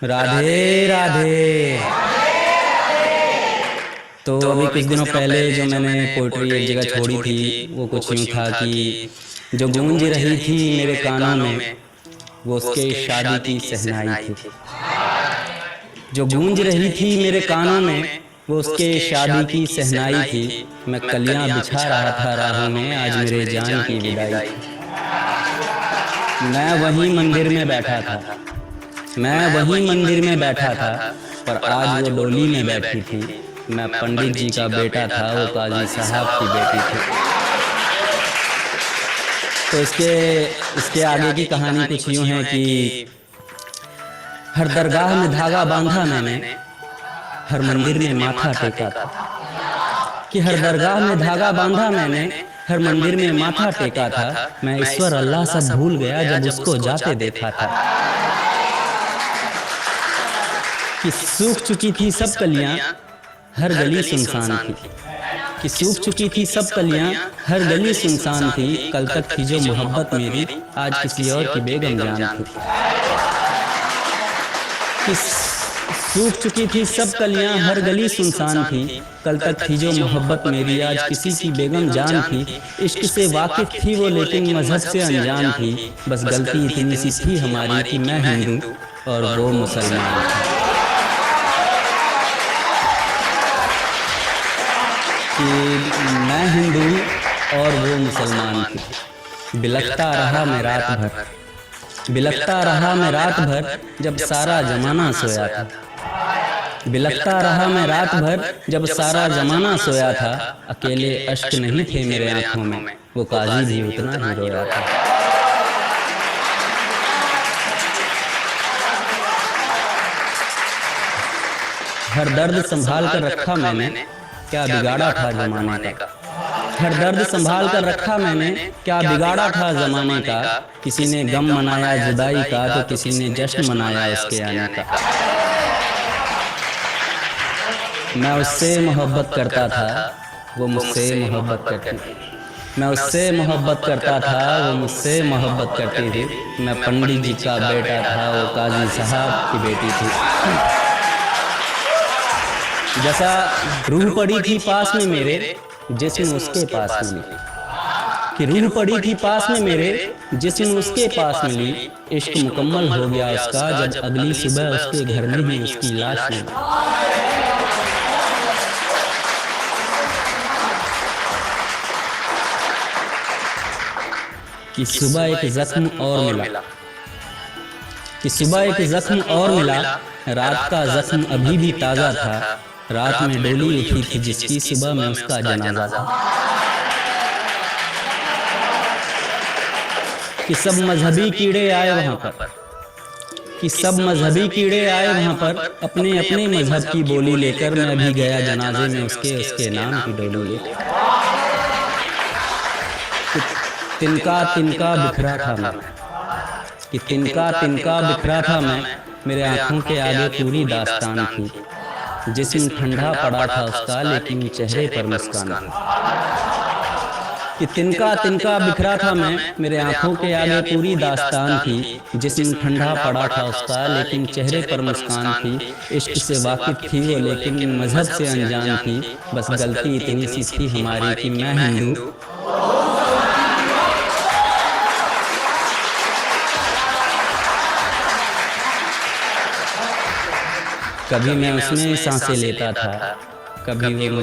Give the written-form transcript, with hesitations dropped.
राधे राधे। तो अभी कुछ दिनों पहले जो मैंने पोइट्री एक जगह छोड़ी थी वो कुछ यूँ था कि जो गूंज रही थी मेरे कानों में वो उसके शादी की सहनाई थी। जो गूंज रही थी मेरे कानों में वो उसके शादी की सहनाई थी। मैं कलियां बिछा रहा था राहों में, आज मेरे जान की विदाई थी। मैं वहीं मंदिर में बैठा था, मैं वहीं मंदिर में बैठा था, पर आज वो डोली में बैठी थी। मैं पंडित जी का बेटा था, वो काजी साहब की बेटी थी। तो इसके आगे की कहानी कुछ यूँ है कि हर दरगाह में धागा बांधा मैंने, हर मंदिर में माथा टेका था। कि हर दरगाह में धागा बांधा मैंने, हर मंदिर में माथा टेका था। मैं ईश्वर अल्लाह सब भूल गया जब उसको जाते देखा था। कि सूख चुकी थी सब कलियां, हर गली सुनसान थी। कि सूख चुकी थी सब कलियां, हर गली सुनसान थी। कल तक थी जो मोहब्बत मेरी, आज किसी और की बेगम जान थी। कि सूख चुकी थी सब कलियां, हर गली सुनसान थी। कल तक थी जो मोहब्बत मेरी, आज किसी की बेगम जान थी। इश्क से वाकिफ थी वो लेकिन मजहब से अनजान थी। बस गलती इतनी सी थी हमारी कि मैं हिंदू और वो मुसलमान था। कि मैं हिंदू और वो मुसलमान थी। बिलखता रहा मैं रात भर, बिलखता रहा मैं रात भर, जब सारा जमाना सोया था। बिलखता रहा मैं रात भर, जब सारा जमाना सोया था। अकेले अश्क नहीं थे मेरे आंखों में, वो काजी भी उतना ही रोया था। हर दर्द संभाल कर रखा मैंने, क्या बिगाड़ा था जमाने का। हर दर्द संभाल कर रखा मैंने, क्या बिगाड़ा था जमाने का। किसी ने गम मनाया जुदाई का, तो किसी ने जश्न मनाया उसके आने का। मैं उससे मोहब्बत करता था, वो मुझसे मोहब्बत करती थी। मैं उससे मोहब्बत करता था, वो मुझसे मोहब्बत करती थी। मैं पंडित जी का बेटा था, वो काजी साहब की बेटी थी। जैसा रूह पड़ी थी पास में मेरे, जिस्म उसके पास मिली। कि रूह पड़ी थी पास में मेरे, जिस्म उसके पास मिली। इश्क मुकम्मल हो गया उसका जब अगली सुबह उसके घर में ही उसकी लाश मिली। कि सुबह एक जख्म और मिला, कि सुबह एक जख्म और मिला। रात का जख्म अभी भी ताज़ा था। रात में डोली उठी थी जिसकी, सुबह में उसका जनाजा था। कि सब मजहबी कीड़े आए वहाँ पर, कि सब मजहबी कीड़े आए वहाँ पर, अपने अपने मजहब की बोली लेकर। मैं भी गया जनाजे में उसके, उसके नाम की डोली लेकर। तिनका तिनका बिखरा था मैं, कि तिनका तिनका बिखरा था मैं। मेरे आँखों के आगे पूरी दास्तान थी। जिस्म ठंडा पड़ा था उसका लेकिन चेहरे पर मुस्कान थी। कि तिनका तिनका बिखरा था मैं, मेरे आँखों के आगे पूरी दास्तान थी। जिस्म ठंडा पड़ा था उसका लेकिन चेहरे पर मुस्कान थी। इश्क से वाकिफ थी वो लेकिन मजहब से अनजान थी। बस गलती इतनी सी थी हमारी कि मैं हिंदू। कभी मैं उसमें सांसें लेता था, कभी वो